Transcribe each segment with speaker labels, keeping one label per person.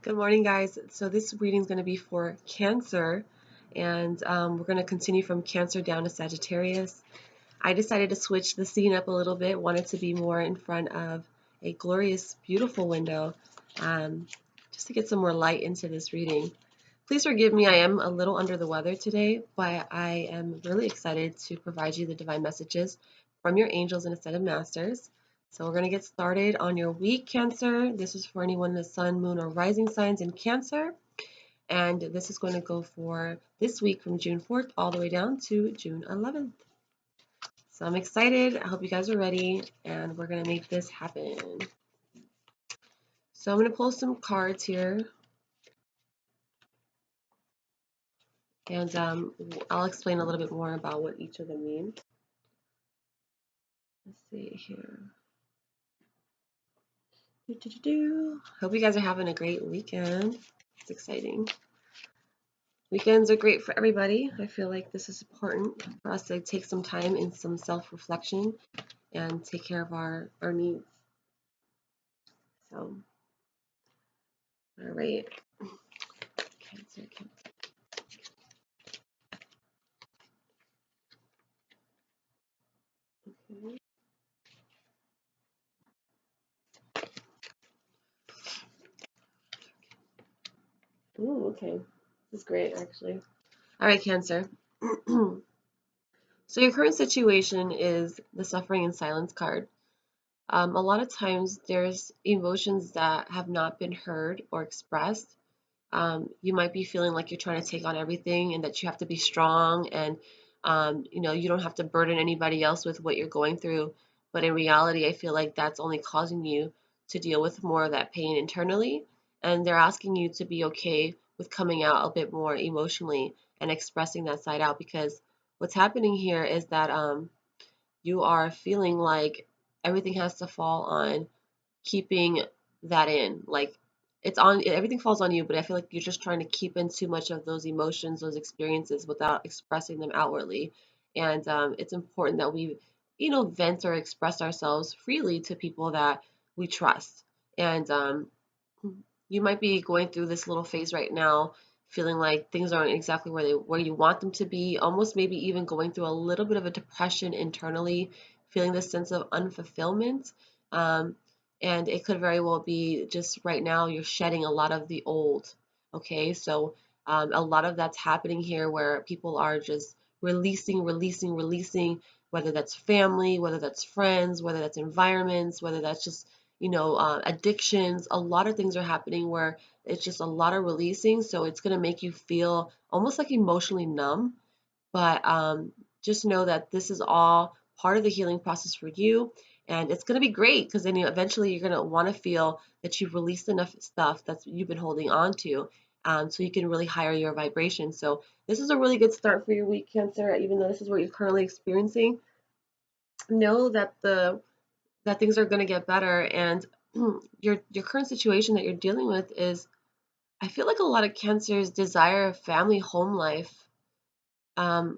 Speaker 1: Good morning, guys. So this reading is going to be for Cancer, and we're going to continue from Cancer down to Sagittarius. I decided to switch the scene up a little bit, wanted to be more in front of a glorious, beautiful window, just to get some more light into this reading. Please forgive me, I am a little under the weather today, but I am really excited to provide you the divine messages from your angels and ascended masters. So we're going to get started on your week, Cancer. This is for anyone in the sun, moon, or rising signs in Cancer. And this is going to go for this week from June 4th all the way down to June 11th. So I'm excited. I hope you guys are ready, and we're going to make this happen. So I'm going to pull some cards here. And I'll explain a little bit more about what each of them mean. Let's see here. Hope you guys are having a great weekend. It's exciting. Weekends are great for everybody. I feel like this is important for us to take some time in some self-reflection and take care of our needs. So, all right. Cancer. Okay. Ooh, okay. This is great, actually. All right, Cancer. So your current situation is the Suffering in Silence card. A lot of times there's emotions that have not been heard or expressed. You might be feeling like you're trying to take on everything and that you have to be strong and you don't have to burden anybody else with what you're going through. But in reality, I feel like that's only causing you to deal with more of that pain internally. And they're asking you to be okay with coming out a bit more emotionally and expressing that side out, because what's happening here is that you are feeling like everything has to fall on keeping that in. Like it's on, everything falls on you, but I feel like you're just trying to keep in too much of those emotions, those experiences without expressing them outwardly. And it's important that we, vent or express ourselves freely to people that we trust. And you might be going through this little phase right now, feeling like things aren't exactly where you want them to be, almost maybe even going through a little bit of a depression internally, feeling this sense of unfulfillment. Um, and it could very well be just right now you're shedding a lot of the old. Okay, so a lot of that's happening here where people are just releasing, whether that's family, whether that's friends, whether that's environments, whether that's just addictions. A lot of things are happening where it's just a lot of releasing. So it's going to make you feel almost like emotionally numb. But just know that this is all part of the healing process for you. And it's going to be great because then eventually you're going to want to feel that you've released enough stuff that you've been holding on to, so you can really higher your vibration. So this is a really good start for your week, Cancer, even though this is what you're currently experiencing. Know that things are going to get better, and your current situation that you're dealing with is, I feel like a lot of Cancers desire a family home life. And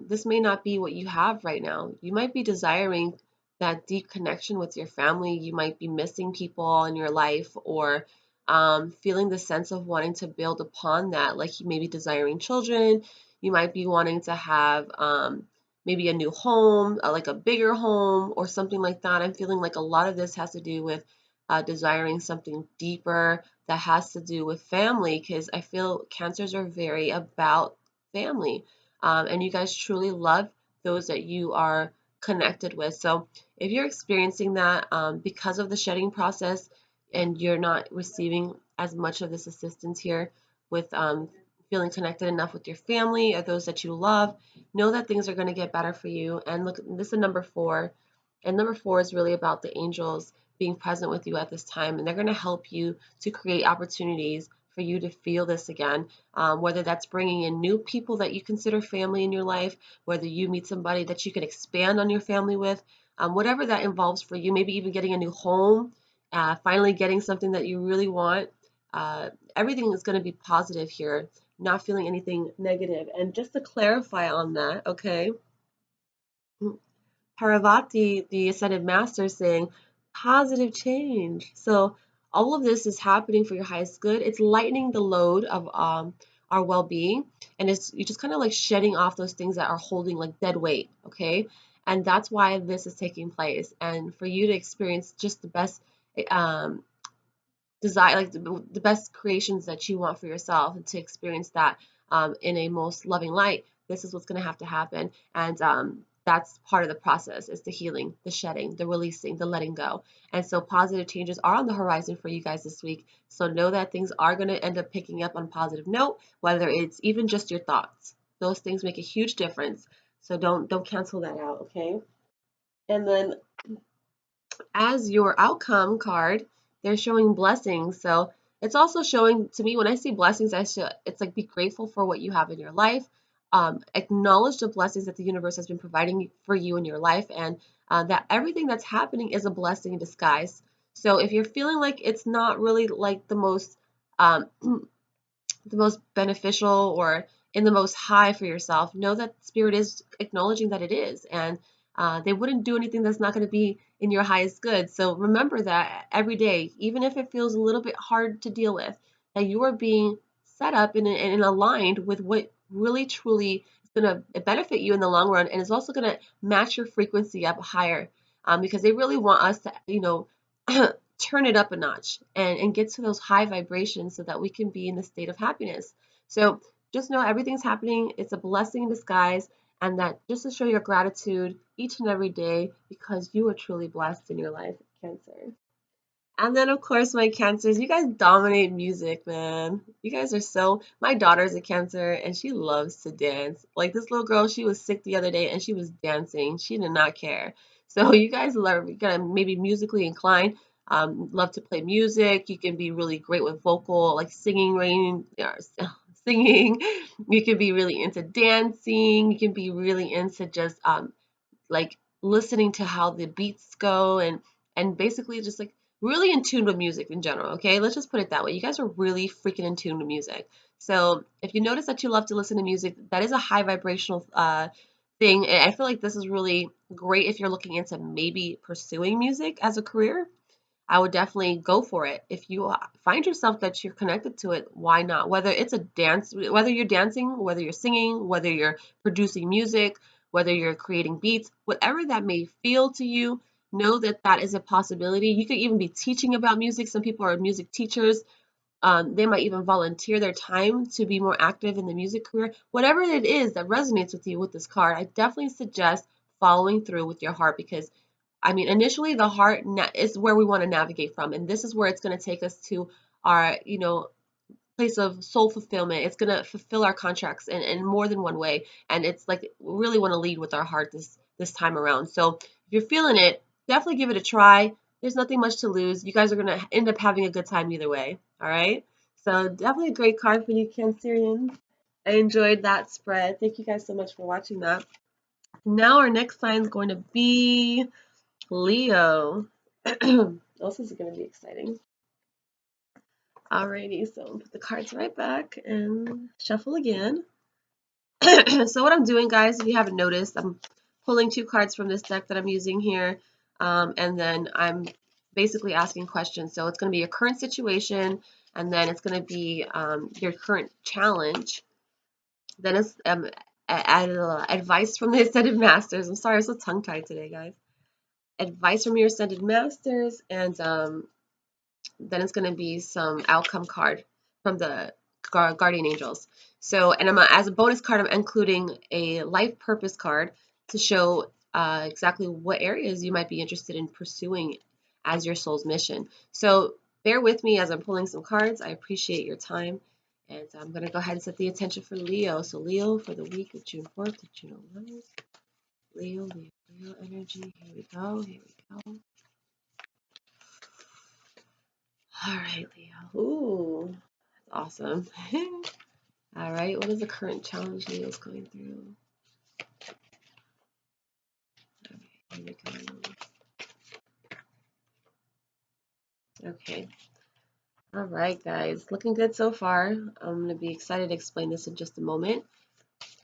Speaker 1: this may not be what you have right now. You might be desiring that deep connection with your family. You might be missing people in your life, or feeling the sense of wanting to build upon that. Like you may be desiring children. You might be wanting to have maybe a new home, like a bigger home or something like that. I'm feeling like a lot of this has to do with desiring something deeper that has to do with family, because I feel Cancers are very about family. And you guys truly love those that you are connected with. So if you're experiencing that because of the shedding process and you're not receiving as much of this assistance here with feeling connected enough with your family or those that you love, know that things are going to get better for you. And look, this is number 4. And number 4 is really about the angels being present with you at this time. And they're going to help you to create opportunities for you to feel this again, whether that's bringing in new people that you consider family in your life, whether you meet somebody that you can expand on your family with, whatever that involves for you, maybe even getting a new home, finally getting something that you really want. Everything is going to be positive here, not feeling anything negative. And just to clarify on that, okay, Parvati, the Ascended Master, is saying positive change. So All of this is happening for your highest good. It's lightening the load of our well-being, and it's you just kind of like shedding off those things that are holding like dead weight, okay? And that's why this is taking place, and for you to experience just the best um, desire, like the best creations that you want for yourself, and to experience that in a most loving light, this is what's going to have to happen. And that's part of the process, is the healing, the shedding, the releasing, the letting go. And so positive changes are on the horizon for you guys this week. So know that things are going to end up picking up on a positive note, whether it's even just your thoughts. Those things make a huge difference. So don't cancel that out, okay? And then as your outcome card, they're showing blessings. So it's also showing to me, when I see blessings, it's like be grateful for what you have in your life. Acknowledge the blessings that the universe has been providing for you in your life, and that everything that's happening is a blessing in disguise. So if you're feeling like it's not really like um, the most beneficial or in the most high for yourself, know that spirit is acknowledging that it is, and they wouldn't do anything that's not going to be in your highest good. So remember that every day, even if it feels a little bit hard to deal with, that you are being set up and aligned with what really truly is going to benefit you in the long run, and is also going to match your frequency up higher, because they really want us to, turn it up a notch and get to those high vibrations so that we can be in the state of happiness. So just know everything's happening. It's a blessing in disguise, and that just to show your gratitude each and every day, because you are truly blessed in your life, Cancer. And then, of course, my Cancers, you guys dominate music, man. You guys are so. My daughter's a Cancer, and she loves to dance. Like this little girl, she was sick the other day, and she was dancing. She did not care. So you guys love, you gotta maybe musically inclined. Love to play music. You can be really great with vocal, like singing, singing. You can be really into dancing. You can be really into just like listening to how the beats go, and basically just like really in tune with music in general. Okay, let's just put it that way. You guys are really freaking in tune with music. So if you notice that you love to listen to music, that is a high vibrational thing. And I feel like this is really great if you're looking into maybe pursuing music as a career. I would definitely go for it. If you find yourself that you're connected to it, why not? Whether it's a dance, whether you're dancing, whether you're singing, whether you're producing music, whether you're creating beats, whatever that may feel to you, know that that is a possibility. You could even be teaching about music. Some people are music teachers. They might even volunteer their time to be more active in the music career. Whatever it is that resonates with you with this card, I definitely suggest following through with your heart, because I mean, initially the heart is where we want to navigate from, and this is where it's going to take us to our, place of soul fulfillment. It's going to fulfill our contracts in more than one way, and it's like we really want to lead with our heart this time around. So if you're feeling it, definitely give it a try. There's nothing much to lose. You guys are going to end up having a good time either way. All right. So definitely a great card for you, Cancerians. I enjoyed that spread. Thank you guys so much for watching that. Now our next sign is going to be Leo. This is going to be exciting. Alrighty, so I'll put the cards right back and shuffle again. So what I'm doing, guys, if you haven't noticed, I'm pulling two cards from this deck that I'm using here, and then I'm basically asking questions. So it's going to be your current situation, and then it's going to be your current challenge. Then it's advice from the Ascended Masters. I'm sorry, I'm so tongue-tied today, guys. Advice from your Ascended Masters, and then it's going to be some outcome card from the guardian angels. So, and as a bonus card, I'm including a life purpose card to show exactly what areas you might be interested in pursuing as your soul's mission. So bear with me as I'm pulling some cards. I appreciate your time. And I'm going to go ahead and set the intention for Leo. So Leo for the week of June 4th to June 11th. Leo energy. Here we go. Here we go. All right, Leo. Ooh, that's awesome. All right, what is the current challenge Leo's going through? Okay, here we go. Okay. All right, guys. Looking good so far. I'm going to be excited to explain this in just a moment.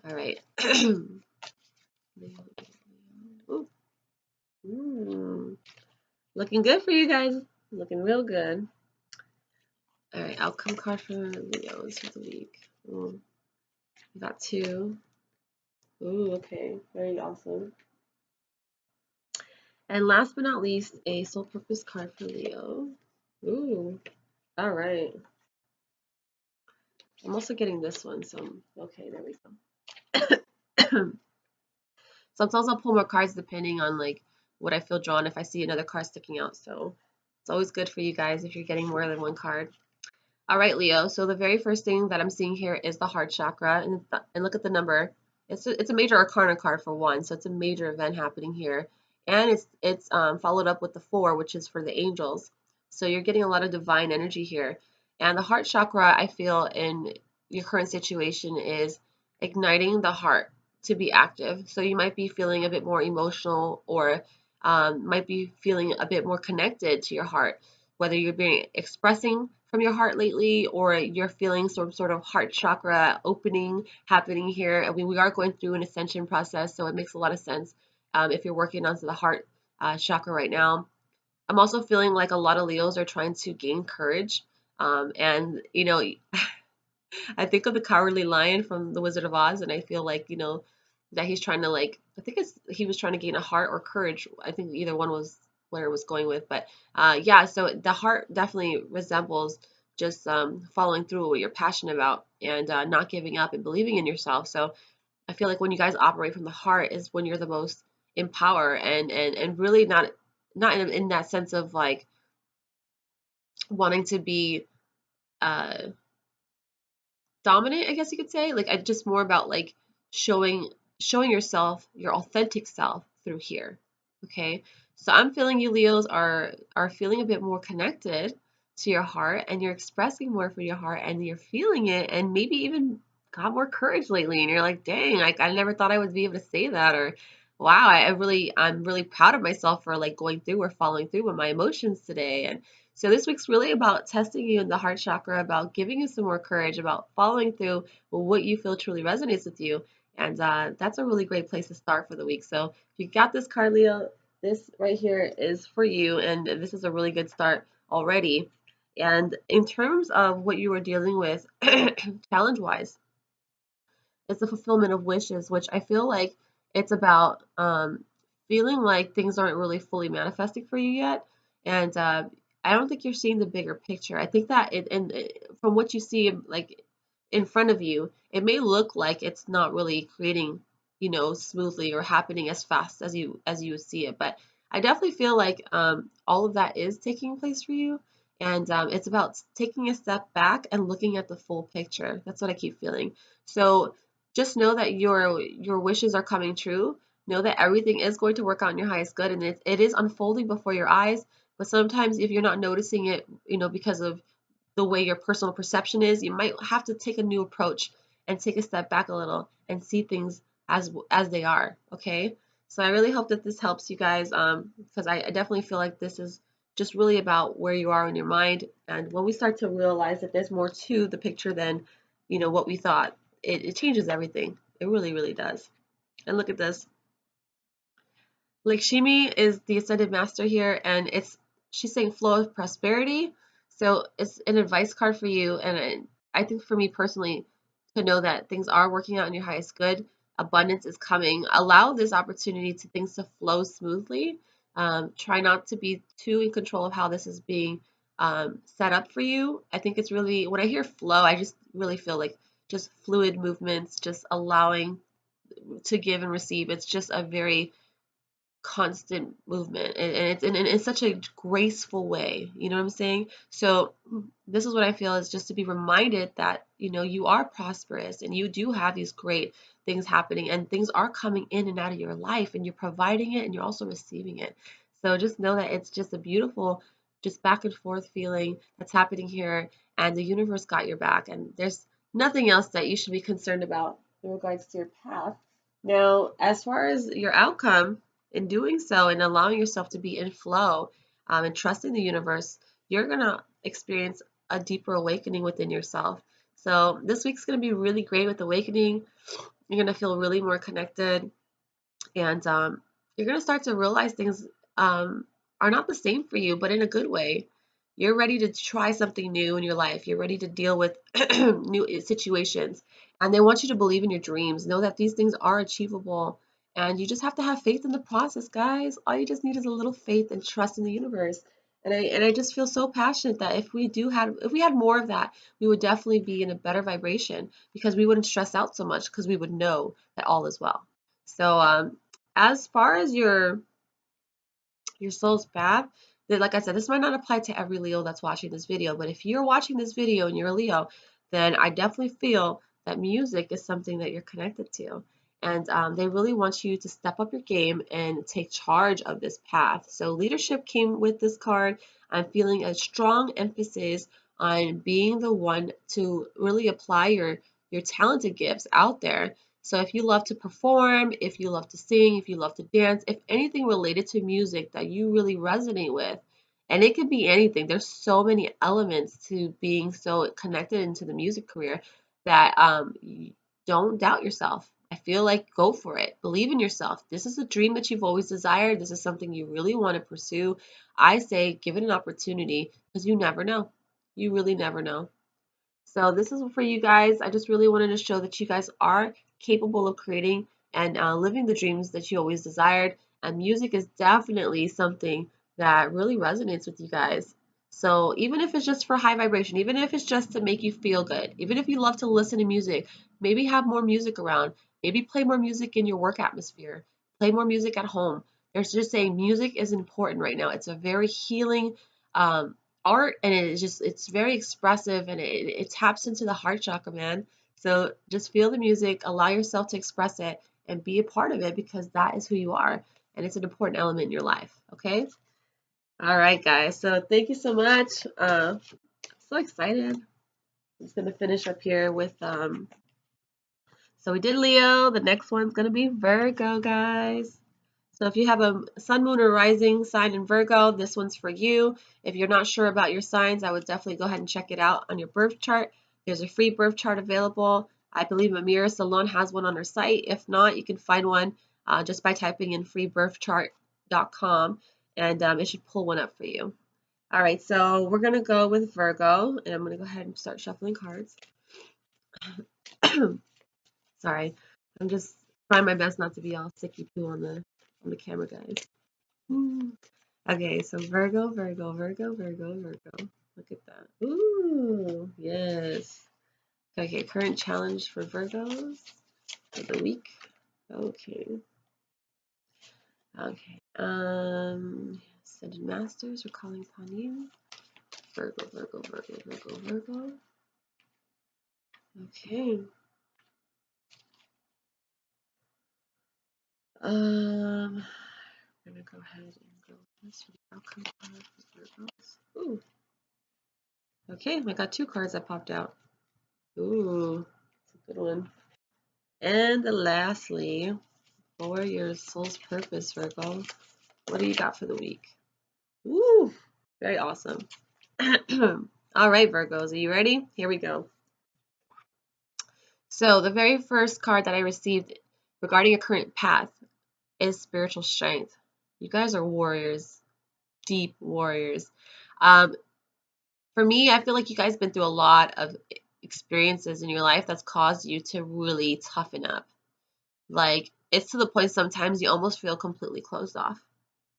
Speaker 1: All right. Ooh. Looking good for you guys. Looking real good. All right, outcome card for Leos for the week. Ooh, we got 2. Ooh, okay, very awesome. And last but not least, a soul purpose card for Leo. Ooh, all right. I'm also getting this one, so okay, there we go. Sometimes I'll pull more cards depending on like what I feel drawn if I see another card sticking out. So it's always good for you guys if you're getting more than one card. All right, Leo. So the very first thing that I'm seeing here is the heart chakra, and look at the number. It's a major arcana card for one, so it's a major event happening here, and it's followed up with the 4, which is for the angels. So you're getting a lot of divine energy here, and the heart chakra I feel in your current situation is igniting the heart to be active. So you might be feeling a bit more emotional, or might be feeling a bit more connected to your heart, whether you're being expressing from your heart lately or you're feeling some sort of heart chakra opening happening here. I mean, we are going through an ascension process, so it makes a lot of sense if you're working onto the heart chakra right now. I'm also feeling like a lot of Leos are trying to gain courage. And, you know, I think of the Cowardly Lion from The Wizard of Oz, and I feel like, that he's trying to like, I think he was trying to gain a heart or courage. I think either one was where it was going with, but yeah, so the heart definitely resembles just following through with what you're passionate about and not giving up and believing in yourself. So I feel like when you guys operate from the heart is when you're the most in power and really not in that sense of like wanting to be uh dominant, I guess you could say. Like, I just more about like showing showing yourself, your authentic self through here. Okay. So I'm feeling you Leos are feeling a bit more connected to your heart, and you're expressing more from your heart, and you're feeling it, and maybe even got more courage lately, and you're like, dang, like I never thought I would be able to say that, or wow, I'm really proud of myself for like going through or following through with my emotions today. And so this week's really about testing you in the heart chakra, about giving you some more courage, about following through with what you feel truly resonates with you. And that's a really great place to start for the week. So if you got this card, Leo, this right here is for you, and this is a really good start already. And in terms of what you were dealing with, challenge-wise, it's the fulfillment of wishes, which I feel like it's about feeling like things aren't really fully manifesting for you yet. And I don't think you're seeing the bigger picture. I think that from what you see like in front of you, it may look like it's not really creating, smoothly or happening as fast as you would see it. But I definitely feel like all of that is taking place for you. And it's about taking a step back and looking at the full picture. That's what I keep feeling. So just know that your wishes are coming true. Know that everything is going to work out in your highest good, and it is unfolding before your eyes. But sometimes if you're not noticing it, because of the way your personal perception is, you might have to take a new approach and take a step back a little and see things as they are. Okay. So I really hope that this helps you guys, because I definitely feel like this is just really about where you are in your mind. And when we start to realize that there's more to the picture than what we thought, it changes everything. It really, really does. And look at this. Lakshmi is the ascended master here, and she's saying flow of prosperity. So it's an advice card for you, and I think for me personally, to know that things are working out in your highest good, abundance is coming. Allow this opportunity to things to flow smoothly. Try not to be too in control of how this is being set up for you. I think it's really, when I hear flow, I just really feel like just fluid movements, just allowing to give and receive. It's just a very constant movement, and it's in such a graceful way, you know what I'm saying? So this is what I feel, is just to be reminded that you are prosperous and you do have these great things happening, and things are coming in and out of your life, and you're providing it and you're also receiving it. So just know that it's just a beautiful, just back and forth feeling that's happening here, and the universe got your back, and there's nothing else that you should be concerned about in regards to your path. Now, as far as your outcome, in doing so and allowing yourself to be in flow, and trusting the universe, you're going to experience a deeper awakening within yourself. So this week's going to be really great with awakening. You're going to feel really more connected, and you're going to start to realize things are not the same for you, but in a good way. You're ready to try something new in your life. You're ready to deal with new situations. And they want you to believe in your dreams. Know that these things are achievable. And you just have to have faith in the process, guys. All you just need is a little faith and trust in the universe. And I just feel so passionate that if we had more of that, we would definitely be in a better vibration because we wouldn't stress out so much because we would know that all is well. So as far as your soul's path, then like I said, this might not apply to every Leo that's watching this video, but if you're watching this video and you're a Leo, then I definitely feel that music is something that you're connected to. And they really want you to step up your game and take charge of this path. So leadership came with this card. I'm feeling a strong emphasis on being the one to really apply your talented gifts out there. So if you love to perform, if you love to sing, if you love to dance, if anything related to music that you really resonate with, and it could be anything. There's so many elements to being so connected into the music career that don't doubt yourself. I feel like go for it. Believe in yourself. This is a dream that you've always desired. This is something you really want to pursue. I say give it an opportunity because you never know. You really never know. So this is for you guys. I just really wanted to show that you guys are capable of creating and living the dreams that you always desired. And music is definitely something that really resonates with you guys. So even if it's just for high vibration, even if it's just to make you feel good, even if you love to listen to music, maybe have more music around. Maybe play more music in your work atmosphere. Play more music at home. There's just saying music is important right now. It's a very healing um, art, and it's very expressive, and it taps into the heart chakra, man. So just feel the music, allow yourself to express it, and be a part of it because that is who you are, and it's an important element in your life. Okay. All right, guys, so thank you so much. I'm so excited. I'm just gonna finish up here with so we did Leo. The next one's gonna be Virgo, guys. So if you have a sun, moon, or rising sign in Virgo, this one's for you. If you're not sure about your signs, I would definitely go ahead and check it out on your birth chart. There's a free birth chart available. I believe Amira Salon has one on her site. If not, you can find one just by typing in freebirthchart.com, and it should pull one up for you. All right, so we're going to go with Virgo, and I'm going to go ahead and start shuffling cards. Sorry, I'm just trying my best not to be all sicky poo on the camera, guys. Okay, so Virgo, Virgo, Virgo, Virgo, Virgo. Look at that. Ooh, yes. Okay, current challenge for Virgos for the week. Okay. Okay. Ascended Masters are calling upon you. Virgo, Virgo, Virgo, Virgo, Virgo. Okay. I'm gonna go ahead and go with this for the outcome card for Virgos. Ooh. Okay, I got two cards that popped out. Ooh, that's a good one. And lastly, for your soul's purpose, Virgo, what do you got for the week? Woo! Very awesome. All right, Virgos, are you ready? Here we go. So the very first card that I received regarding a current path is spiritual strength. You guys are warriors, deep warriors. For me, I feel like you guys have been through a lot of experiences in your life that's caused you to really toughen up. Like, it's to the point sometimes you almost feel completely closed off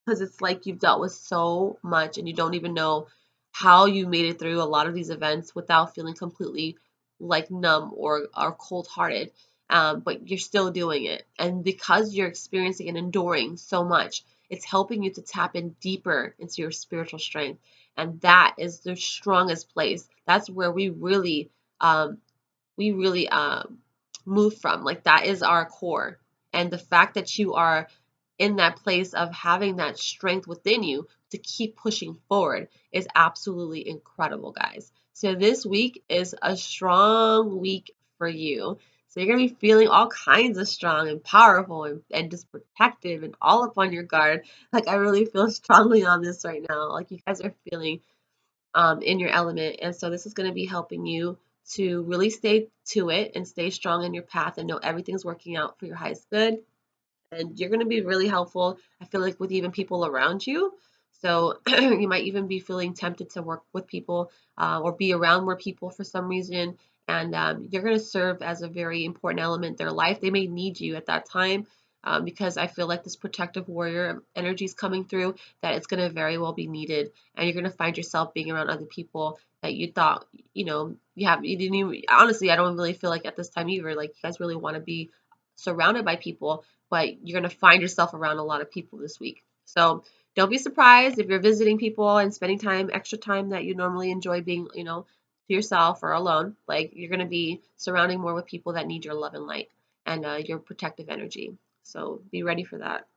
Speaker 1: because it's like you've dealt with so much and you don't even know how you made it through a lot of these events without feeling completely like numb or cold-hearted. But you're still doing it. And because you're experiencing and enduring so much, it's helping you to tap in deeper into your spiritual strength. And that is the strongest place. That's where um, we really move from. Like that is our core. And the fact that you are in that place of having that strength within you to keep pushing forward is absolutely incredible, guys. So this week is a strong week for you. So you're going to be feeling all kinds of strong and powerful and just protective and all up on your guard. Like I really feel strongly on this right now. Like you guys are feeling in your element. And so this is going to be helping you to really stay to it and stay strong in your path and know everything's working out for your highest good. And you're going to be really helpful, I feel like, with even people around you. So you might even be feeling tempted to work with people or be around more people for some reason. And you're going to serve as a very important element in their life. They may need you at that time because I feel like this protective warrior energy is coming through, that it's going to very well be needed. And you're going to find yourself being around other people that you thought, you didn't even, honestly, I don't really feel like at this time either, like you guys really want to be surrounded by people, but you're going to find yourself around a lot of people this week. So don't be surprised if you're visiting people and spending time, extra time that you normally enjoy being, to yourself or alone. Like you're going to be surrounding more with people that need your love and light and your protective energy. So be ready for that.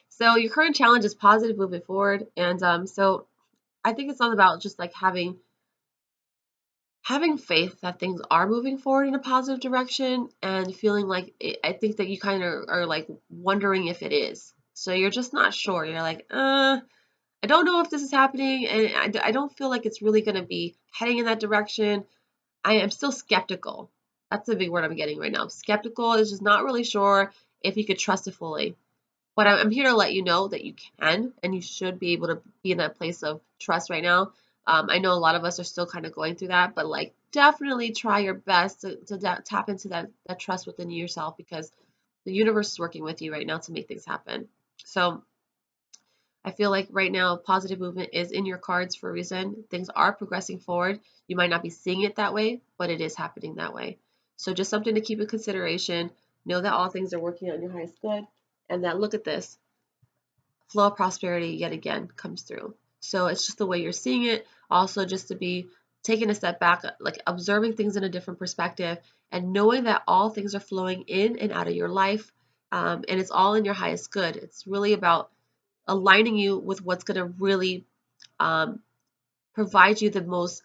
Speaker 1: So your current challenge is positive moving forward. And so I think it's all about just like having faith that things are moving forward in a positive direction and feeling like I think that you kind of are like wondering if it is. So you're just not sure. You're like, I don't know if this is happening, and I don't feel like it's really going to be heading in that direction. I am still skeptical. That's the big word I'm getting right now. Skeptical is just not really sure if you could trust it fully. But I'm here to let you know that you can and you should be able to be in that place of trust right now. I know a lot of us are still kind of going through that, but like definitely try your best to tap into that trust within yourself because the universe is working with you right now to make things happen. So I feel like right now positive movement is in your cards for a reason. Things are progressing forward. You might not be seeing it that way, but it is happening that way. So just something to keep in consideration. Know that all things are working out in your highest good and that look at this flow of prosperity yet again comes through. So it's just the way you're seeing it. Also, just to be taking a step back, like observing things in a different perspective and knowing that all things are flowing in and out of your life. And it's all in your highest good. It's really about aligning you with what's going to really um, provide you the most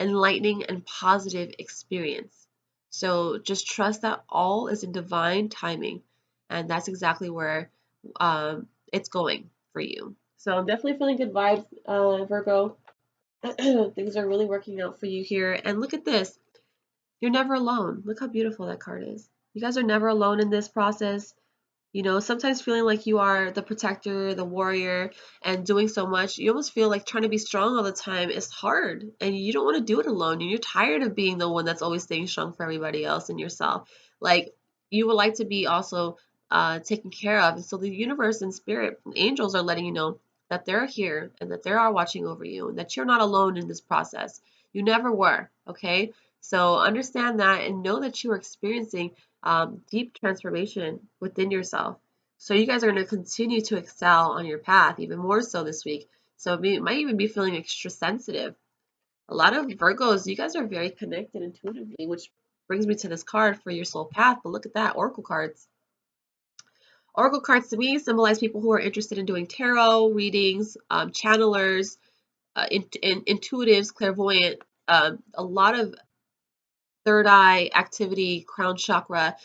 Speaker 1: enlightening and positive experience. So just trust that all is in divine timing, and that's exactly where it's going for you. So I'm definitely feeling good vibes, Virgo. Things are really working out for you here. And look at this. You're never alone. Look how beautiful that card is. You guys are never alone in this process. Sometimes feeling like you are the protector, the warrior, and doing so much, you almost feel like trying to be strong all the time is hard and you don't want to do it alone. And you're tired of being the one that's always staying strong for everybody else and yourself. Like you would like to be also taken care of. And so the universe and spirit and angels are letting you know that they're here and that they are watching over you and that you're not alone in this process. You never were, okay? So understand that and know that you are experiencing deep transformation within yourself. So you guys are going to continue to excel on your path even more so this week. So it might even be feeling extra sensitive. A lot of Virgos, you guys are very connected intuitively, which brings me to this card for your soul path. But look at that, Oracle cards. Oracle cards to me symbolize people who are interested in doing tarot readings, channelers, intuitives, clairvoyant, a lot of third eye activity, crown chakra.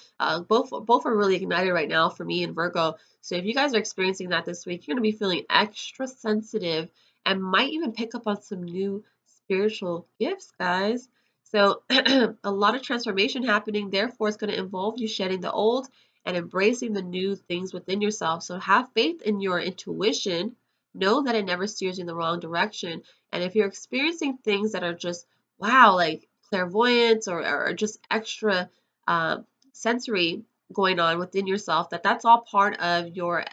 Speaker 1: Both are really ignited right now for me and Virgo. So if you guys are experiencing that this week, you're going to be feeling extra sensitive and might even pick up on some new spiritual gifts, guys. So a lot of transformation happening. Therefore, it's going to involve you shedding the old and embracing the new things within yourself. So have faith in your intuition. Know that it never steers you in the wrong direction. And if you're experiencing things that are just wow, like clairvoyance or just extra uh, sensory going on within yourself, that's all part of your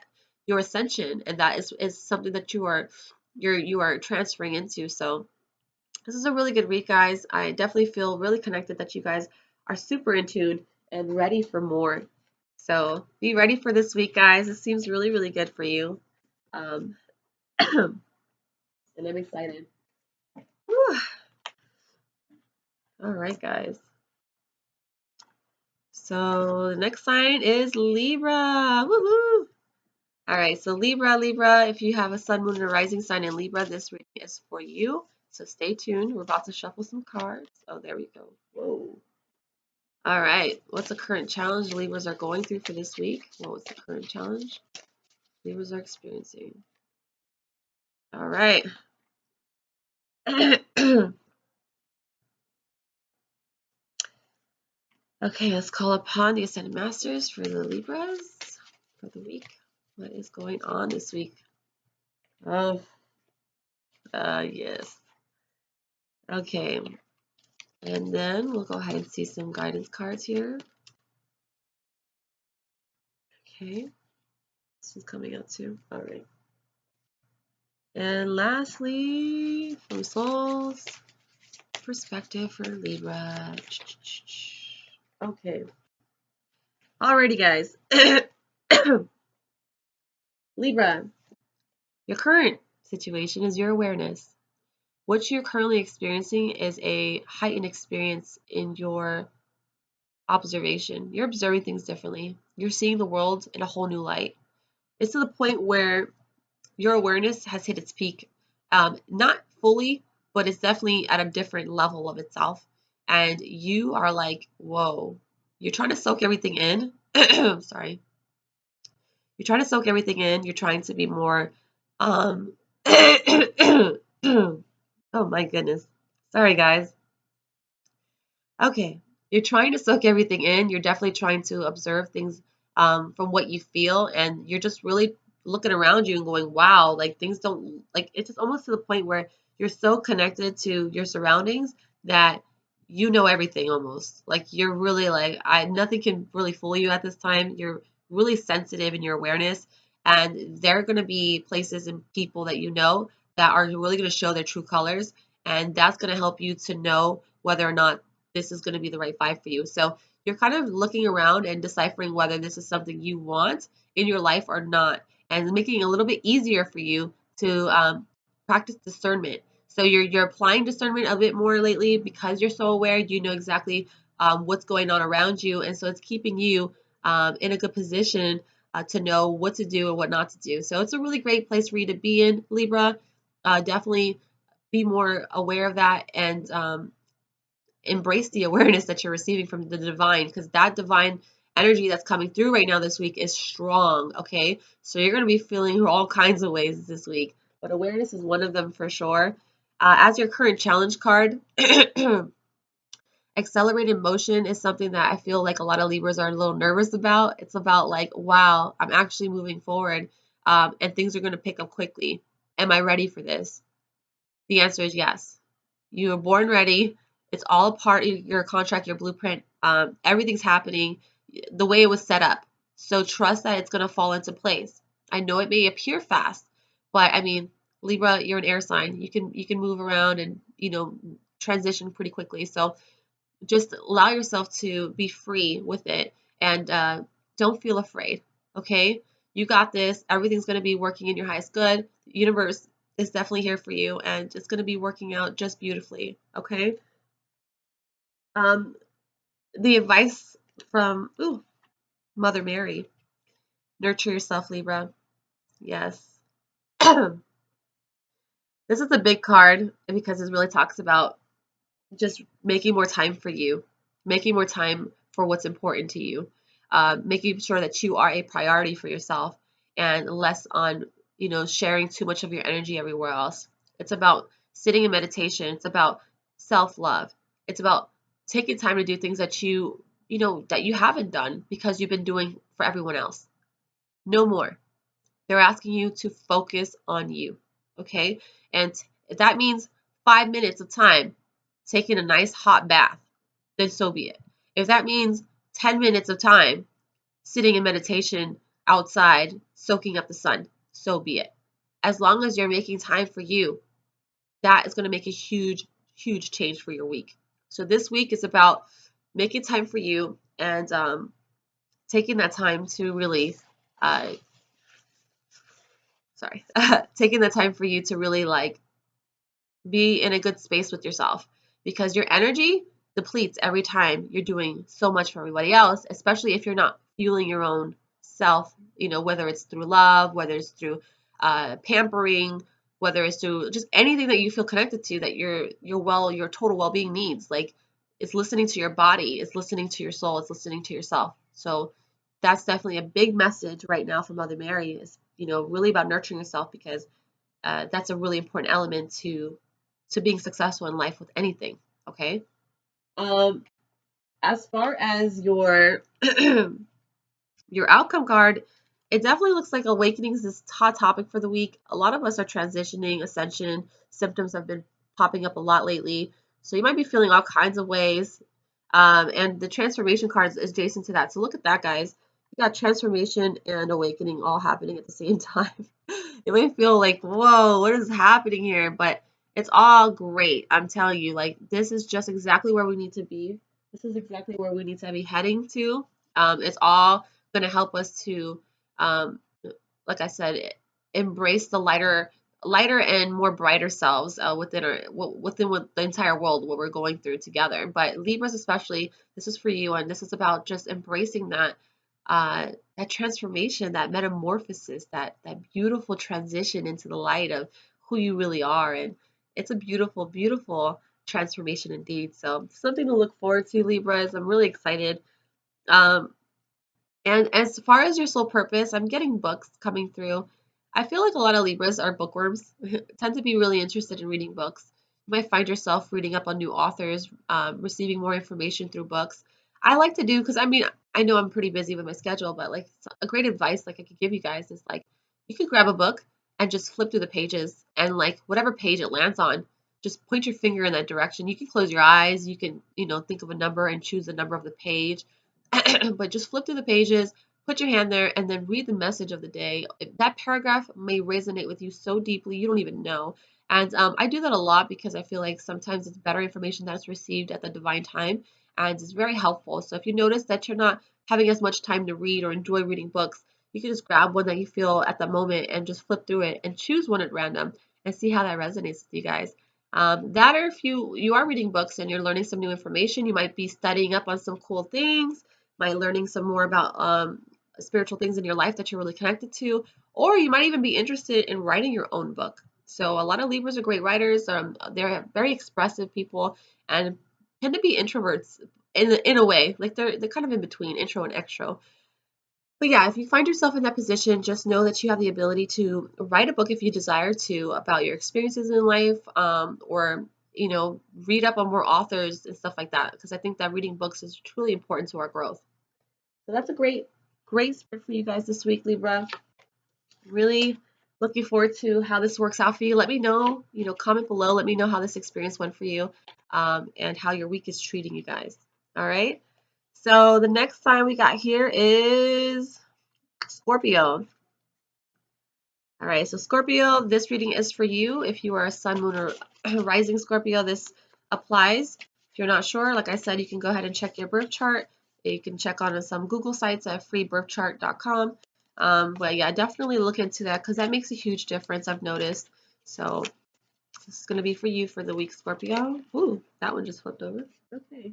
Speaker 1: ascension, and that is something that you are transferring into. So this is a really good week, guys. I definitely feel really connected that you guys are super in tune and ready for more. So be ready for this week, guys. It seems really, really good for you. Um, and I'm excited. Whew. All right, guys. So the next sign is Libra. Woohoo! All right, so Libra, if you have a sun, moon, and a rising sign in Libra, this reading is for you. So stay tuned. We're about to shuffle some cards. Oh, there we go. Whoa. All right, what's the current challenge Libras are going through for this week? What was the current challenge Libras are experiencing? All right. Okay, let's call upon the Ascended Masters for the Libras for the week. What is going on this week? Oh, yes. Okay. And then we'll go ahead and see some guidance cards here. Okay. This is coming out too. All right. And lastly, from Soul's perspective for Libra. Okay. Alrighty, guys. Libra, your current situation is your awareness. What you're currently experiencing is a heightened experience in your observation. You're observing things differently. You're seeing the world in a whole new light. It's to the point where your awareness has hit its peak. Not fully, but it's definitely at a different level of itself. And you are like, whoa, you're trying to soak everything in. Sorry. You're trying to soak everything in. You're trying to be more, oh my goodness. Sorry, guys. Okay, you're trying to soak everything in. You're definitely trying to observe things from what you feel, and you're just really looking around you and going, "Wow!" Like things don't like it's just almost to the point where you're so connected to your surroundings that you know everything almost. Like you're really like I nothing can really fool you at this time. You're really sensitive in your awareness, and there are going to be places and people that you know that are really going to show their true colors, and that's going to help you to know whether or not this is going to be the right vibe for you. So you're kind of looking around and deciphering whether this is something you want in your life or not, and making it a little bit easier for you to practice discernment. So you're applying discernment a bit more lately because you're so aware. You know exactly what's going on around you, and so it's keeping you in a good position to know what to do and what not to do. So it's a really great place for you to be in, Libra. Definitely be more aware of that and embrace the awareness that you're receiving from the divine, because that divine energy that's coming through right now this week is strong. Okay, so you're going to be feeling all kinds of ways this week, but awareness is one of them for sure. As your current challenge card, accelerated motion is something that I feel like a lot of Libras are a little nervous about. It's about like, wow, I'm actually moving forward, and things are going to pick up quickly. Am I ready for this? The answer is yes. You were born ready. It's all a part of your contract, your blueprint. Everything's happening the way it was set up. So trust that it's going to fall into place. I know it may appear fast, but I mean, Libra, you're an air sign. You can move around and transition pretty quickly. So just allow yourself to be free with it, and don't feel afraid. Okay, you got this. Everything's going to be working in your highest good. The universe is definitely here for you, and it's going to be working out just beautifully. Okay. um the advice from Mother Mary: nurture yourself, Libra. Yes. This is a big card because it really talks about just making more time for you, making more time for what's important to you, making sure that you are a priority for yourself, and less on, sharing too much of your energy everywhere else. It's about sitting in meditation. It's about self-love. It's about taking time to do things that that you haven't done because you've been doing for everyone else. No more. They're asking you to focus on you, okay? And if that means 5 minutes of time taking a nice hot bath, then so be it. If that means 10 minutes of time sitting in meditation outside, soaking up the sun, so be it. As long as you're making time for you, that is going to make a huge, huge change for your week. So this week is about making time for you and taking that time to really uh, sorry, taking the time for you to really like be in a good space with yourself, because your energy depletes every time you're doing so much for everybody else, especially if you're not fueling your own self, whether it's through love, whether it's through pampering, whether it's through just anything that you feel connected to that your total well-being needs. Like, it's listening to your body, it's listening to your soul, it's listening to yourself. So that's definitely a big message right now from Mother Mary, is really about nurturing yourself, because that's a really important element to being successful in life with anything. Okay. Um, as far as your your outcome card, it definitely looks like awakening is this hot topic for the week. A lot of us are transitioning, ascension symptoms have been popping up a lot lately. So you might be feeling all kinds of ways. And the transformation cards is adjacent to that. So look at that, guys. You got transformation and awakening all happening at the same time. It might feel like, whoa, what is happening here? But it's all great. I'm telling you, like, this is just exactly where we need to be. This is exactly where we need to be heading to. It's all going to help us to, um, like I said, embrace the lighter and more brighter selves within the entire world, what we're going through together. But Libras especially, this is for you, and this is about just embracing that transformation, that metamorphosis, that beautiful transition into the light of who you really are. And it's a beautiful, beautiful transformation indeed. So something to look forward to, Libras. I'm really excited. Um, and as far as your soul purpose, I'm getting books coming through. I feel like a lot of Libras are bookworms, tend to be really interested in reading books. You might find yourself reading up on new authors, receiving more information through books. I like to do, because I mean, I know I'm pretty busy with my schedule, but like a great advice like I could give you guys is like you could grab a book and just flip through the pages, and like whatever page it lands on, just point your finger in that direction. You can close your eyes, you can, think of a number and choose the number of the page. But just flip through the pages, put your hand there, and then read the message of the day. That paragraph may resonate with you so deeply you don't even know. And I do that a lot because I feel like sometimes it's better information that is received at the divine time, and it's very helpful. So if you notice that you're not having as much time to read or enjoy reading books, you can just grab one that you feel at the moment and just flip through it and choose one at random and see how that resonates with you guys. That, or if you are reading books and you're learning some new information, you might be studying up on some cool things, by learning some more about spiritual things in your life that you're really connected to, or you might even be interested in writing your own book. So a lot of Libras are great writers. They're very expressive people and tend to be introverts in a way. Like they're kind of in between intro and extro. But yeah, if you find yourself in that position, just know that you have the ability to write a book if you desire to about your experiences in life, or read up on more authors and stuff like that. Because I think that reading books is truly important to our growth. So that's a great spread for you guys this week, Libra. Really looking forward to how this works out for you. Let me know, comment below. Let me know how this experience went for you, and how your week is treating you guys. All right. So the next sign we got here is Scorpio. All right, so Scorpio, this reading is for you. If you are a sun, moon, or rising Scorpio, this applies. If you're not sure, like I said, you can go ahead and check your birth chart. You can check on some Google sites at freebirthchart.com. But yeah, definitely look into that because that makes a huge difference, I've noticed. So this is going to be for you for the week, Scorpio. Ooh, that one just flipped over. Okay.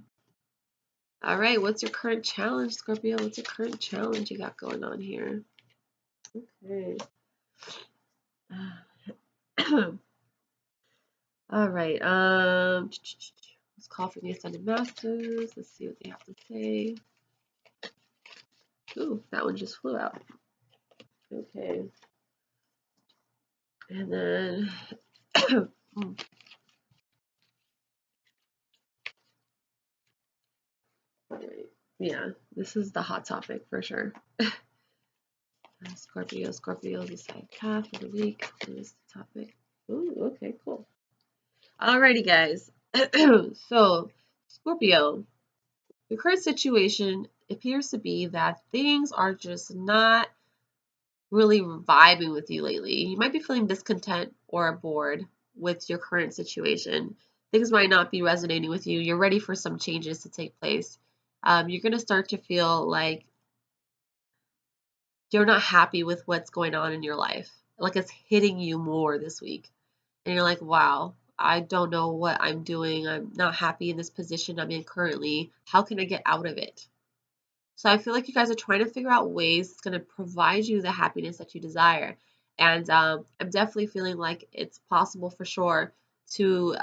Speaker 1: All right, what's your current challenge, Scorpio? What's your current challenge you got going on here? Okay. All right. Let's call for the Ascended Masters. Let's see what they have to say. Ooh, that one just flew out. Okay. And then, all right. Yeah, this is the hot topic for sure. Scorpio, decide path for the week. What is the topic? Ooh, okay, cool. Alrighty, guys. So, Scorpio, your current situation appears to be that things are just not really vibing with you lately. You might be feeling discontent or bored with your current situation. Things might not be resonating with you. You're ready for some changes to take place. You're going to start to feel like you're not happy with what's going on in your life. Like it's hitting you more this week. And you're like, wow, I don't know what I'm doing. I'm not happy in this position I'm in currently. How can I get out of it? So I feel like you guys are trying to figure out ways that's going to provide you the happiness that you desire. And I'm definitely feeling like it's possible for sure to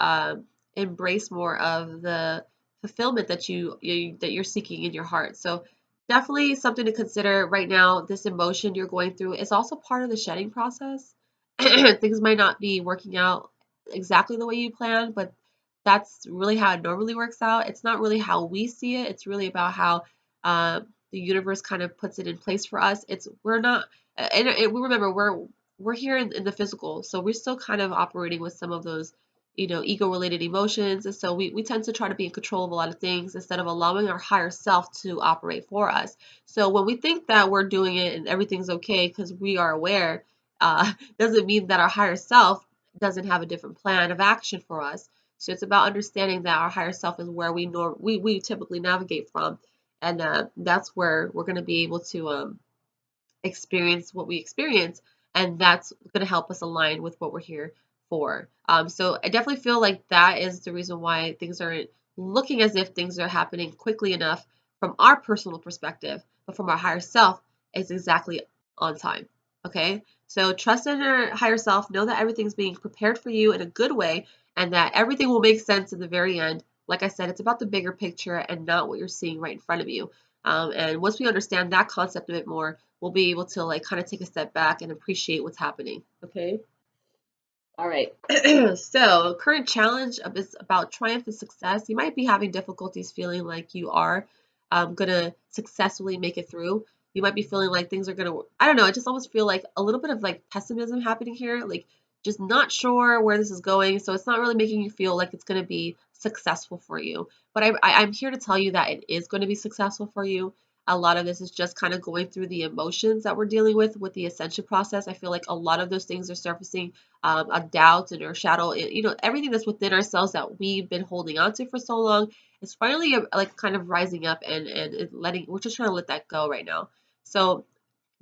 Speaker 1: embrace more of the fulfillment that you're seeking in your heart. So definitely something to consider right now. This emotion you're going through is also part of the shedding process. Things might not be working out exactly the way you planned, but that's really how it normally works out. It's not really how we see it. It's really about how the universe kind of puts it in place for us. We're not And we remember we're here in the physical, so we're still kind of operating with some of those, ego related emotions. And so we tend to try to be in control of a lot of things instead of allowing our higher self to operate for us. So when we think that we're doing it and everything's okay because we are aware, doesn't mean that our higher self doesn't have a different plan of action for us. So it's about understanding that our higher self is where we typically navigate from, and that's where we're going to be able to experience what we experience, and that's going to help us align with what we're here for. So I definitely feel like that is the reason why things aren't looking as if things are happening quickly enough from our personal perspective, but from our higher self, it's exactly on time. Okay, so trust in your higher self, know that everything's being prepared for you in a good way, and that everything will make sense in the very end. Like I said, it's about the bigger picture and not what you're seeing right in front of you. And once we understand that concept a bit more, we'll be able to like kind of take a step back and appreciate what's happening. Okay. All right. So, current challenge is about triumph and success. You might be having difficulties feeling like you are going to successfully make it through. You might be feeling like things are going to, I don't know, I just almost feel like a little bit of like pessimism happening here, like just not sure where this is going. So, it's not really making you feel like it's going to be successful for you. But I'm here to tell you that it is going to be successful for you. A lot of this is just kind of going through the emotions that we're dealing with the ascension process. I feel like a lot of those things are surfacing, a doubt and our shadow, everything that's within ourselves that we've been holding on to for so long is finally like kind of rising up, and letting, we're just trying to let that go right now. So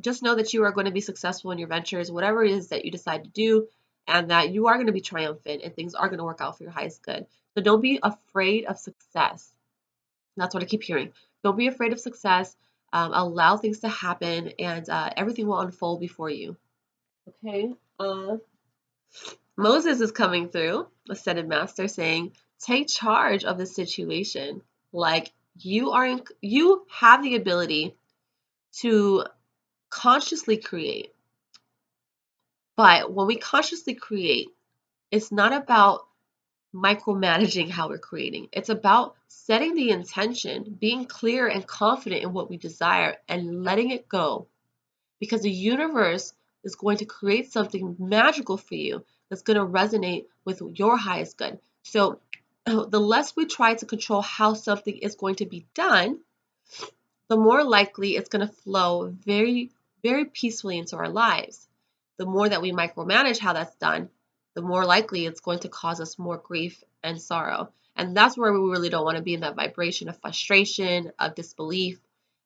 Speaker 1: just know that you are going to be successful in your ventures, whatever it is that you decide to do, and that you are going to be triumphant and things are going to work out for your highest good. So don't be afraid of success. That's what I keep hearing. Don't be afraid of success. Allow things to happen, and everything will unfold before you. Okay. Moses is coming through, ascended master, saying, take charge of the situation. Like you have the ability to consciously create. But when we consciously create, it's not about micromanaging how we're creating. It's about setting the intention, being clear and confident in what we desire, and letting it go, because the universe is going to create something magical for you that's going to resonate with your highest good. So the less we try to control how something is going to be done, the more likely it's going to flow very, very peacefully into our lives. The more that we micromanage how that's done, the more likely it's going to cause us more grief and sorrow. And that's where we really don't want to be, in that vibration of frustration, of disbelief,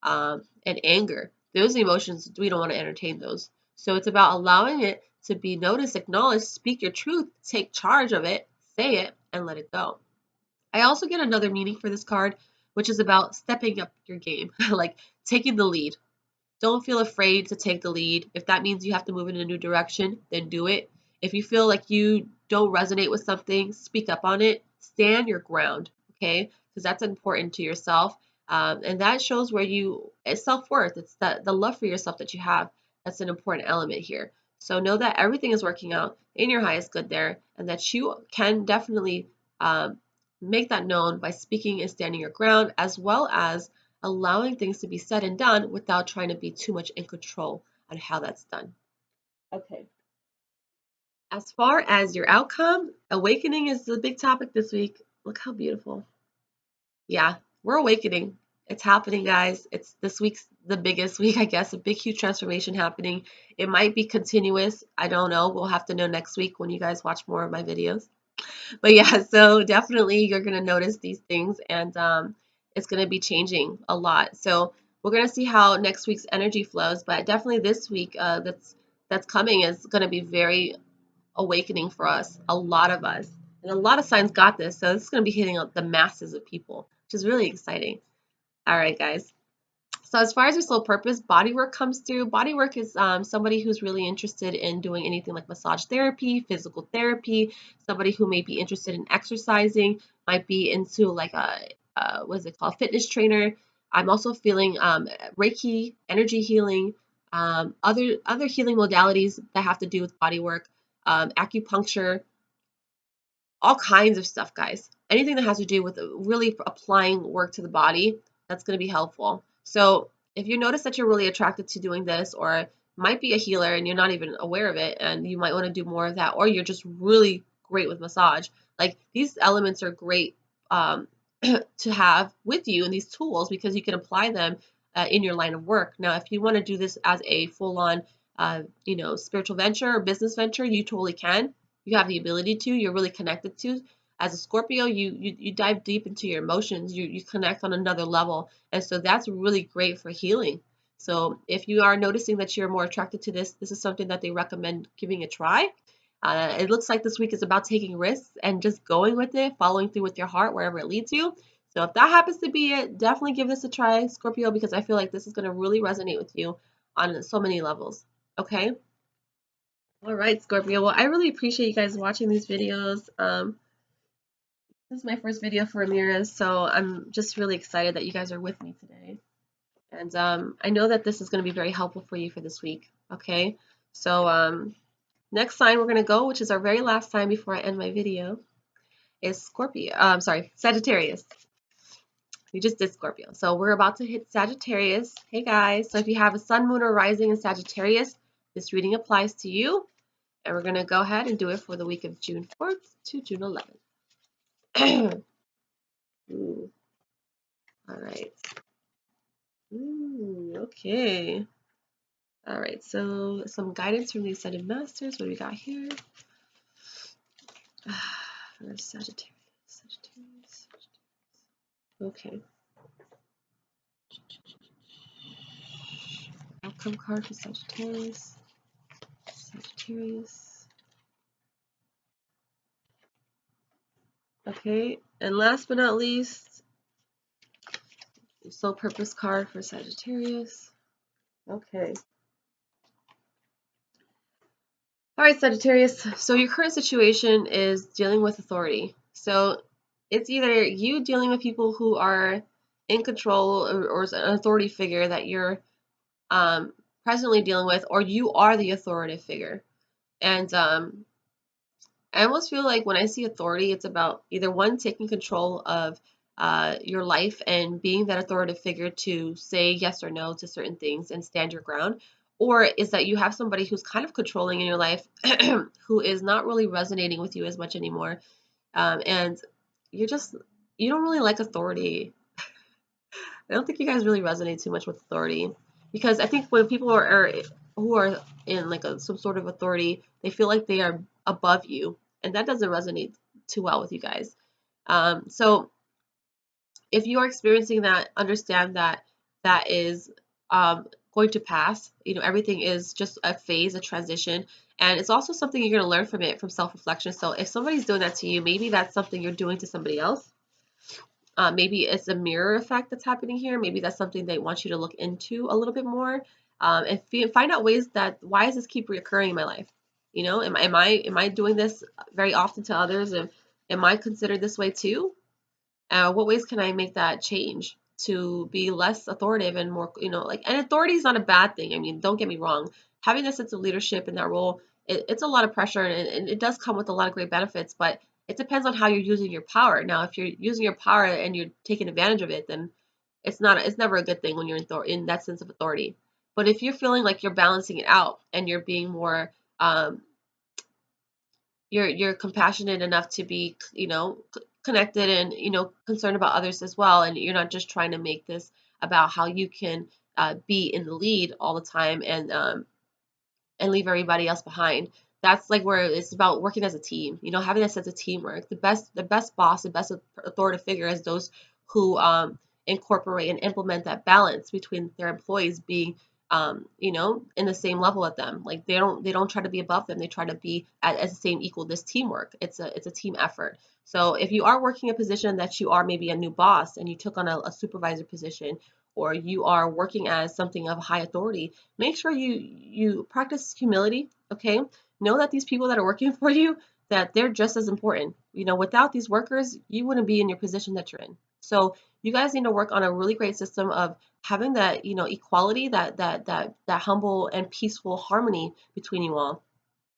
Speaker 1: and anger. Those emotions, we don't want to entertain those. So it's about allowing it to be noticed, acknowledged, speak your truth, take charge of it, say it, and let it go. I also get another meaning for this card, which is about stepping up your game, like taking the lead. Don't feel afraid to take the lead. If that means you have to move in a new direction, then do it. If you feel like you don't resonate with something, speak up on it. Stand your ground, okay? Because that's important to yourself. And that shows where it's self-worth. It's the love for yourself that you have. That's an important element here. So know that everything is working out in your highest good there, and that you can definitely um, make that known by speaking and standing your ground, as well as allowing things to be said and done without trying to be too much in control on how that's done. Okay. As far as your outcome, awakening is the big topic this week. Look how beautiful. Yeah, we're awakening. It's happening, guys. It's this week's the biggest week, I guess, a big, huge transformation happening. It might be continuous. I don't know. We'll have to know next week when you guys watch more of my videos. But yeah, so definitely you're going to notice these things, and it's going to be changing a lot. So we're going to see how next week's energy flows, but definitely this week that's coming is going to be very awakening for us, a lot of us. And a lot of signs got this, so this is going to be hitting the masses of people, which is really exciting. All right, guys. So as far as your soul purpose, bodywork comes through. Bodywork is somebody who's really interested in doing anything like massage therapy, physical therapy, somebody who may be interested in exercising, might be into like what is it called, fitness trainer. I'm also feeling Reiki, energy healing, other healing modalities that have to do with bodywork, acupuncture, all kinds of stuff, guys. Anything that has to do with really applying work to the body, that's going to be helpful. So if you notice that you're really attracted to doing this, or might be a healer and you're not even aware of it, and you might want to do more of that, or you're just really great with massage. Like, these elements are great to have with you in these tools because you can apply them in your line of work. Now, if you want to do this as a full-on, spiritual venture or business venture, you totally can. You have the ability to. You're really connected to. As a Scorpio, you dive deep into your emotions. You connect on another level, and so that's really great for healing. So if you are noticing that you're more attracted to this, this is something that they recommend giving a try. It looks like this week is about taking risks and just going with it, following through with your heart wherever it leads you. So if that happens to be it, definitely give this a try, Scorpio, because I feel like this is going to really resonate with you on so many levels. Okay? All right, Scorpio. Well, I really appreciate you guys watching these videos. This is my first video for Amira, so I'm just really excited that you guys are with me today. And I know that this is going to be very helpful for you for this week. Okay? So next sign we're going to go, which is our very last sign before I end my video, is Scorpio. Sagittarius. We just did Scorpio. So we're about to hit Sagittarius. Hey guys. So if you have a sun, moon, or rising in Sagittarius, this reading applies to you. And we're going to go ahead and do it for the week of June 4th to June 11th. Ooh. All right. Ooh, okay. All right. So some guidance from the Ascended Masters. What do we got here? Sagittarius. Okay. Outcome card for Sagittarius. Okay, and last but not least, soul purpose card for Sagittarius. Okay. All right, Sagittarius. So your current situation is dealing with authority. So it's either you dealing with people who are in control or an authority figure that you're presently dealing with, or you are the authoritative figure. And I almost feel like when I see authority, it's about either one, taking control of your life and being that authoritative figure to say yes or no to certain things and stand your ground, or is that you have somebody who's kind of controlling in your life who is not really resonating with you as much anymore, and you don't really like authority. I don't think you guys really resonate too much with authority, because I think when people are who are in like some sort of authority, they feel like they are above you, and that doesn't resonate too well with you guys. So if you are experiencing that, understand that that is going to pass. Everything is just a phase, a transition, and it's also something you're going to learn from it, from self-reflection. So if somebody's doing that to you, maybe that's something you're doing to somebody else. Maybe it's a mirror effect that's happening here. Maybe that's something they want you to look into a little bit more, and find out ways that, why does this keep reoccurring in my life? Am I doing this very often to others? And am I considered this way too? What ways can I make that change to be less authoritative and more, and authority is not a bad thing. I mean, don't get me wrong. Having a sense of leadership in that role, it's a lot of pressure, and it does come with a lot of great benefits, but it depends on how you're using your power. Now, if you're using your power and you're taking advantage of it, then it's never a good thing when you're in that sense of authority. But if you're feeling like you're balancing it out and you're being more, you're compassionate enough to be, connected and, concerned about others as well, and you're not just trying to make this about how you can be in the lead all the time and leave everybody else behind. That's like where it's about working as a team, having that sense of teamwork. The best boss, the best authoritative figure is those who incorporate and implement that balance between their employees being in the same level at them. Like they don't try to be above them. They try to be as the same equal. This teamwork. It's a team effort. So if you are working a position that you are maybe a new boss and you took on a supervisor position, or you are working as something of high authority, make sure you practice humility. Okay, know that these people that are working for you, that they're just as important. Without these workers, you wouldn't be in your position that you're in. So you guys need to work on a really great system of having that, equality, that humble and peaceful harmony between you all,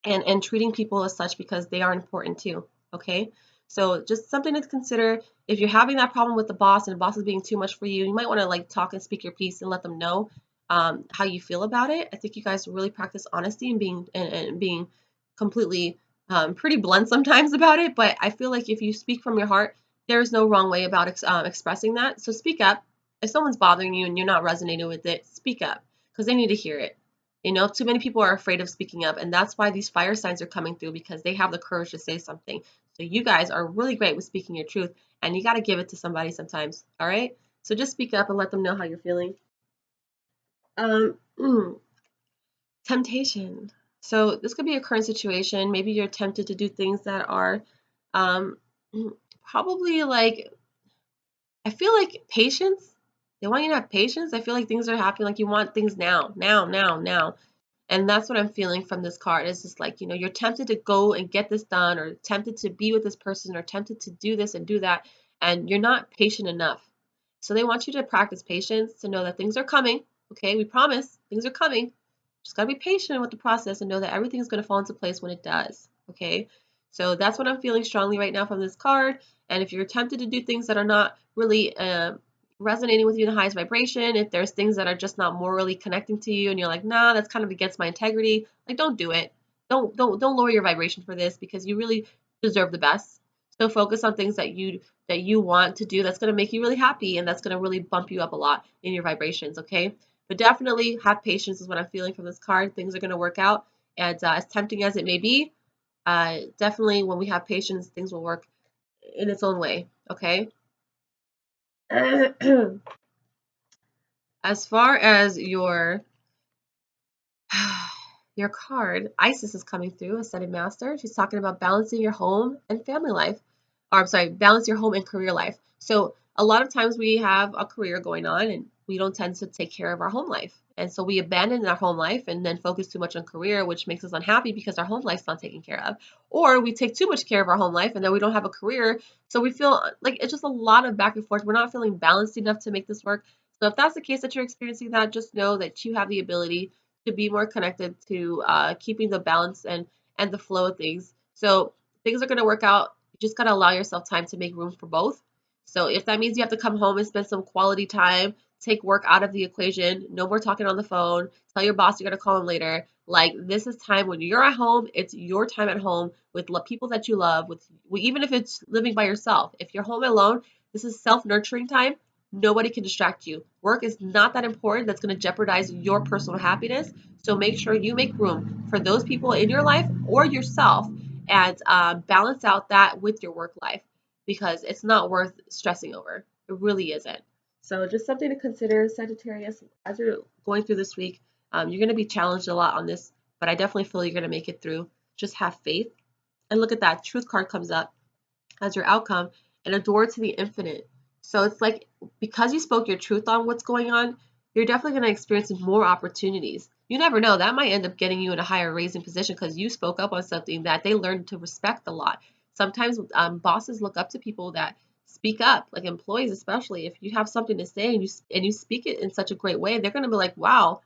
Speaker 1: and treating people as such, because they are important too. Okay, so just something to consider. If you're having that problem with the boss and the boss is being too much for you, you might want to like talk and speak your piece and let them know. how you feel about it. I think you guys really practice honesty and being completely pretty blunt sometimes about it. But I feel like if you speak from your heart, there is no wrong way about expressing that. So speak up. If someone's bothering you and you're not resonating with it, speak up because they need to hear it. You know, too many people are afraid of speaking up, and that's why these fire signs are coming through because they have the courage to say something. So you guys are really great with speaking your truth, and you got to give it to somebody sometimes. All right. So just speak up and let them know how you're feeling. Um, temptation. So this could be a current situation. Maybe you're tempted to do things that are um, probably like, I feel like patience. They want you to have patience. I feel like things are happening like you want things now, now, now, now. And that's what I'm feeling from this card. It's just like, you know, you're tempted to go and get this done, or tempted to be with this person, or tempted to do this and do that, and you're not patient enough. So they want you to practice patience, to know that things are coming. Okay, we promise things are coming. Just gotta be patient with the process and know that everything's gonna fall into place when it does. Okay, so that's what I'm feeling strongly right now from this card. And if you're tempted to do things that are not really resonating with you in the highest vibration, if there's things that are just not morally connecting to you and you're like, nah, that's kind of against my integrity, like don't do it. Don't lower your vibration for this because you really deserve the best. So focus on things that you want to do that's going to make you really happy and that's going to really bump you up a lot in your vibrations, okay? But definitely have patience is what I'm feeling from this card. Things are going to work out. And as tempting as it may be, definitely when we have patience, things will work in its own way, okay? As far as your card, Isis is coming through, Ascended Master. She's talking about balancing your home and family life. Or I'm sorry, balance your home and career life. So a lot of times we have a career going on and we don't tend to take care of our home life. And so we abandon our home life and then focus too much on career, which makes us unhappy because our home life's not taken care of. Or we take too much care of our home life and then we don't have a career. So we feel like it's just a lot of back and forth. We're not feeling balanced enough to make this work. So if that's the case that you're experiencing that, just know that you have the ability to be more connected to keeping the balance and the flow of things. So things are going to work out. You just got to allow yourself time to make room for both. So if that means you have to come home and spend some quality time, take work out of the equation, no more talking on the phone, tell your boss you're going to call him later. Like this is time when you're at home, it's your time at home with people that you love, with even if it's living by yourself. If you're home alone, this is self-nurturing time. Nobody can distract you. Work is not that important. That's going to jeopardize your personal happiness. So make sure you make room for those people in your life or yourself and balance out that with your work life because it's not worth stressing over. It really isn't. So just something to consider, Sagittarius, as you're going through this week. You're going to be challenged a lot on this, but I definitely feel you're going to make it through. Just have faith. And look at that. Truth card comes up as your outcome and a door to the infinite. So it's like because you spoke your truth on what's going on, you're definitely going to experience more opportunities. You never know. That might end up getting you in a higher raising position because you spoke up on something that they learned to respect a lot. Sometimes bosses look up to people that speak up, like employees especially. If you have something to say and you speak it in such a great way, they're going to be like, "Wow,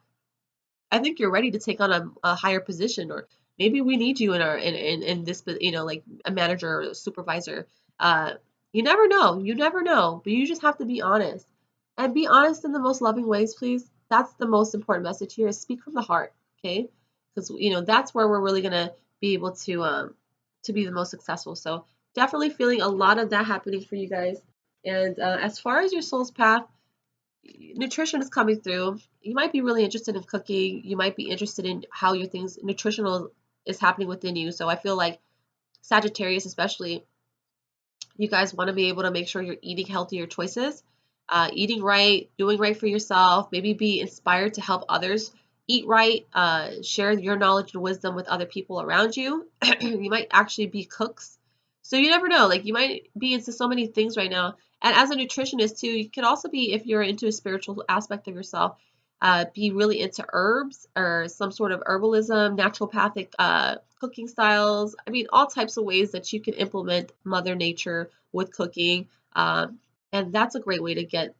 Speaker 1: I think you're ready to take on a higher position, or maybe we need you in our in this, like a manager or a supervisor. Uh, you never know. You never know. But you just have to be honest and be honest in the most loving ways, please. That's the most important message here is speak from the heart, okay? Because that's where we're really gonna be able to be the most successful. So definitely feeling a lot of that happening for you guys. And as far as your soul's path, nutrition is coming through. You might be really interested in cooking. You might be interested in how your things nutritional is happening within you. So I feel like Sagittarius, especially, you guys want to be able to make sure you're eating healthier choices, eating right, doing right for yourself, maybe be inspired to help others eat right, share your knowledge and wisdom with other people around you. You might actually be cooks. So you never know. Like you might be into so many things right now. And as a nutritionist too, you can also be, if you're into a spiritual aspect of yourself, be really into herbs or some sort of herbalism, naturopathic cooking styles. I mean, all types of ways that you can implement Mother Nature with cooking. And that's a great way to get,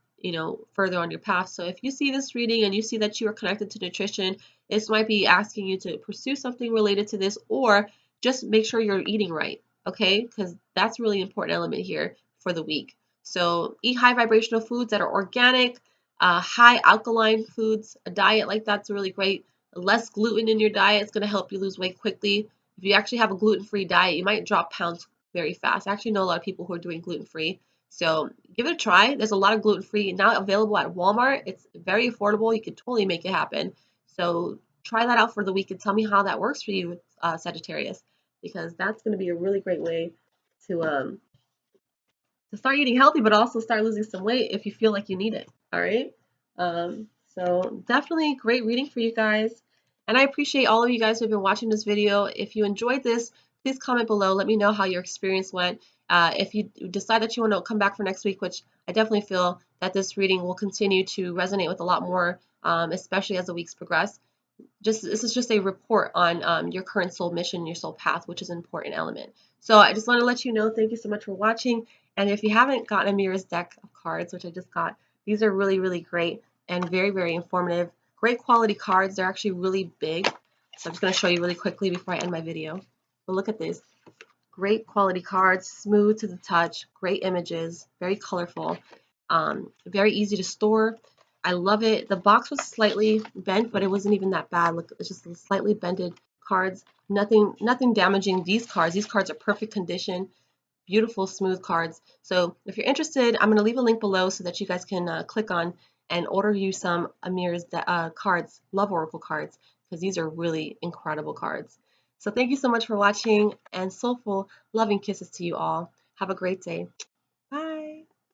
Speaker 1: further on your path. So if you see this reading and you see that you are connected to nutrition, this might be asking you to pursue something related to this or just make sure you're eating right. Okay, because that's really important element here for the week. So eat high vibrational foods that are organic, high alkaline foods, a diet like that's really great. Less gluten in your diet is going to help you lose weight quickly. If you actually have a gluten-free diet, you might drop pounds very fast. I actually know a lot of people who are doing gluten-free. So give it a try. There's a lot of gluten-free now available at Walmart. It's very affordable. You can totally make it happen. So try that out for the week and tell me how that works for you, Sagittarius, because that's going to be a really great way to um, to start eating healthy, but also start losing some weight if you feel like you need it. All right. So definitely great reading for you guys. And I appreciate all of you guys who have been watching this video. If you enjoyed this, please comment below. Let me know how your experience went. If you decide that you want to come back for next week, which I definitely feel that this reading will continue to resonate with a lot more, especially as the weeks progress. This is just a report on your current soul mission, your soul path, which is an important element. So I just want to let you know, thank you so much for watching. And if you haven't gotten Amira's deck of cards, which I just got, these are really, really great and very, very informative. Great quality cards. They're actually really big. So I'm just going to show you really quickly before I end my video. But look at this. Great quality cards, smooth to the touch, great images, very colorful, very easy to store. I love it. The box was slightly bent, but it wasn't even that bad. Look, it's just slightly bended cards. Nothing damaging these cards. These cards are perfect condition, beautiful, smooth cards. So if you're interested, I'm going to leave a link below so that you guys can click on and order you some Amira's cards, Love Oracle cards, because these are really incredible cards. So thank you so much for watching, and soulful, loving kisses to you all. Have a great day.